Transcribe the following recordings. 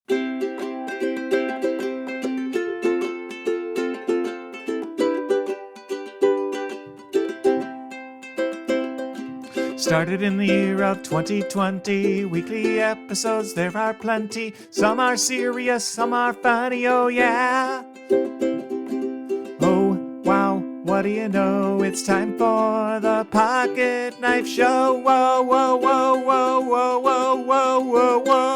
Started in the year of 2020, weekly episodes there are plenty. Some are serious, some are funny, oh yeah. Oh, wow, what do you know? It's time for the Pocket Knife Show. Whoa, whoa, whoa, whoa, whoa, whoa, whoa, whoa, whoa.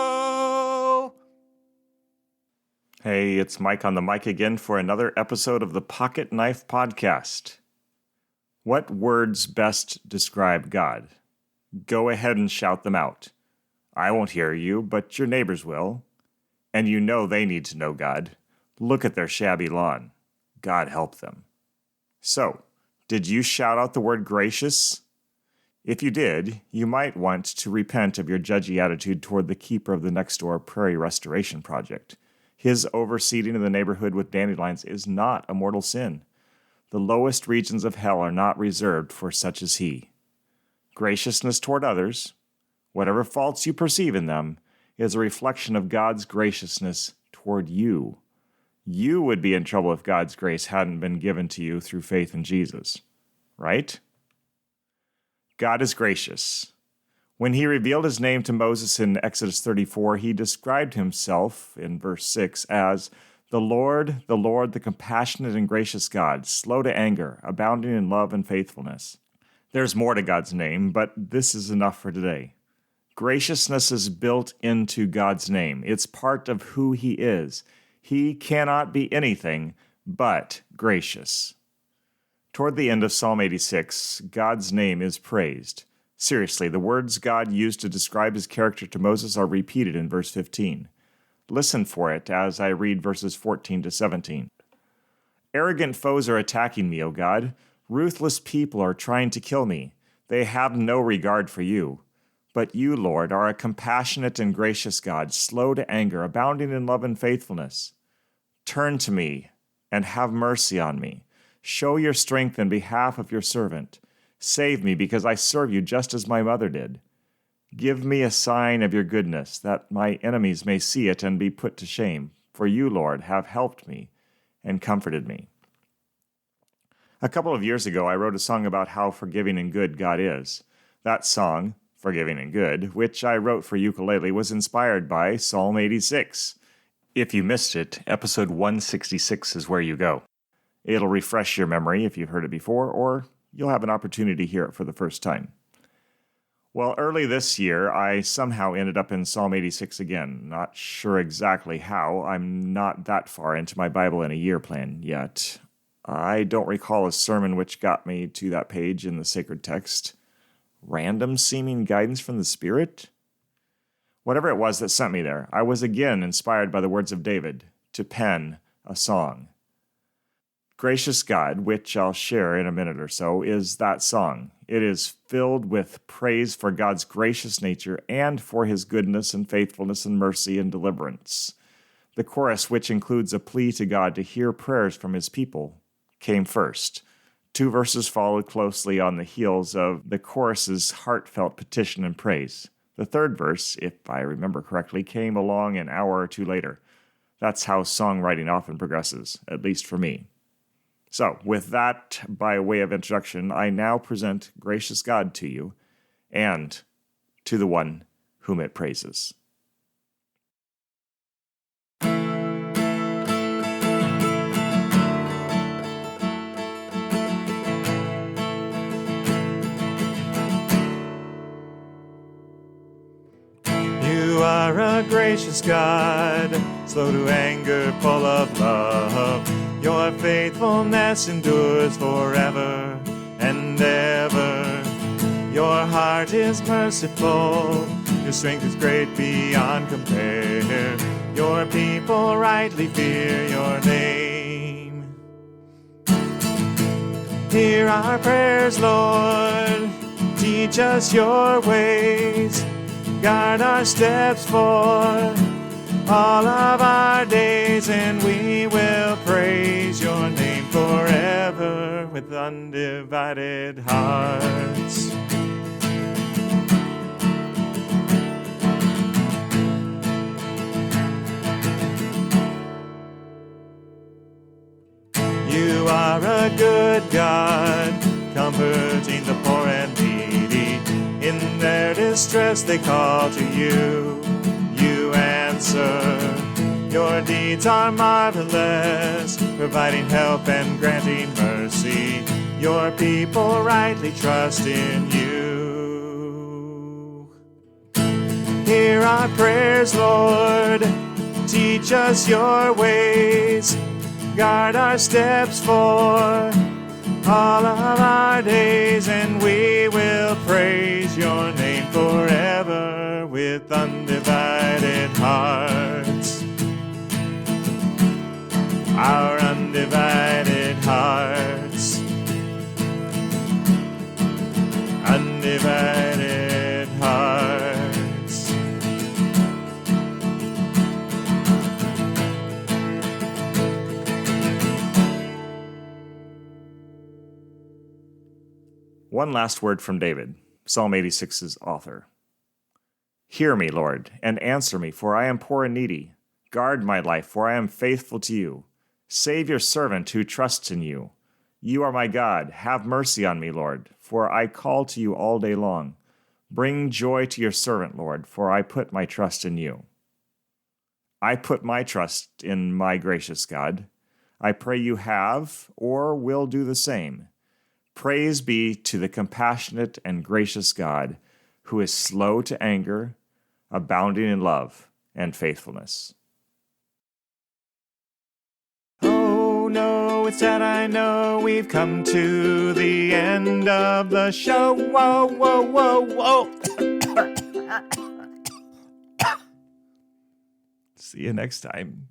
Hey, it's Mike on the mic again for another episode of the Pocket Knife Podcast. What words best describe God? Go ahead and shout them out. I won't hear you, but your neighbors will. And you know they need to know God. Look at their shabby lawn. God help them. So, did you shout out the word gracious? If you did, you might want to repent of your judgy attitude toward the keeper of the next-door prairie restoration project. His overseeding of the neighborhood with dandelions is not a mortal sin. The lowest regions of hell are not reserved for such as he. Graciousness toward others, whatever faults you perceive in them, is a reflection of God's graciousness toward you. You would be in trouble if God's grace hadn't been given to you through faith in Jesus, right? God is gracious. When he revealed his name to Moses in Exodus 34, he described himself in verse 6 as the Lord, the compassionate and gracious God, slow to anger, abounding in love and faithfulness. There's more to God's name, but this is enough for today. Graciousness is built into God's name. It's part of who he is. He cannot be anything but gracious. Toward the end of Psalm 86, God's name is praised. Seriously, the words God used to describe his character to Moses are repeated in verse 15. Listen for it as I read verses 14 to 17. Arrogant foes are attacking me, O God. Ruthless people are trying to kill me. They have no regard for you. But you, Lord, are a compassionate and gracious God, slow to anger, abounding in love and faithfulness. Turn to me and have mercy on me. Show your strength in behalf of your servant. Save me because I serve you just as my mother did. Give me a sign of your goodness, that my enemies may see it and be put to shame. For you, Lord, have helped me and comforted me. A couple of years ago, I wrote a song about how forgiving and good God is. That song, Forgiving and Good, which I wrote for ukulele, was inspired by Psalm 86. If you missed it, episode 166 is where you go. It'll refresh your memory if you've heard it before, or you'll have an opportunity to hear it for the first time. Well, early this year, I somehow ended up in Psalm 86 again. Not sure exactly how. I'm not that far into my Bible in a year plan yet. I don't recall a sermon which got me to that page in the sacred text. Random seeming guidance from the Spirit? Whatever it was that sent me there, I was again inspired by the words of David to pen a song. Gracious God, which I'll share in a minute or so, is that song. It is filled with praise for God's gracious nature and for his goodness and faithfulness and mercy and deliverance. The chorus, which includes a plea to God to hear prayers from his people, came first. 2 verses followed closely on the heels of the chorus's heartfelt petition and praise. The third verse, if I remember correctly, came along an hour or two later. That's how songwriting often progresses, at least for me. So, with that by way of introduction, I now present Gracious God to you and to the one whom it praises. You are a gracious God, slow to anger, full of love. Your faithfulness endures forever and ever. Your heart is merciful, your strength is great beyond compare. Your people rightly fear your name. Hear our prayers, Lord, teach us your ways. Guard our steps for all of our days, and we will praise your name forever with undivided hearts. a good God, comforting the poor and needy. In their distress they call to you. You answer. Your deeds are marvelous, providing help and granting mercy. Your people rightly trust in you. Hear our prayers, Lord. Teach us your ways. Guard our steps for all of our days, and we will praise your name forever with undivided hearts. Our undivided hearts. Undivided hearts. One last word from David, Psalm 86's author. Hear me, Lord, and answer me, for I am poor and needy. Guard my life, for I am faithful to you. Save your servant who trusts in you. You are my God. Have mercy on me, Lord, for I call to you all day long. Bring joy to your servant, Lord, for I put my trust in you. I put my trust in my gracious God. I pray you have or will do the same. Praise be to the compassionate and gracious God, who is slow to anger, abounding in love and faithfulness. Oh no, it's sad, I know we've come to the end of the show. Whoa, whoa, whoa, whoa. See you next time.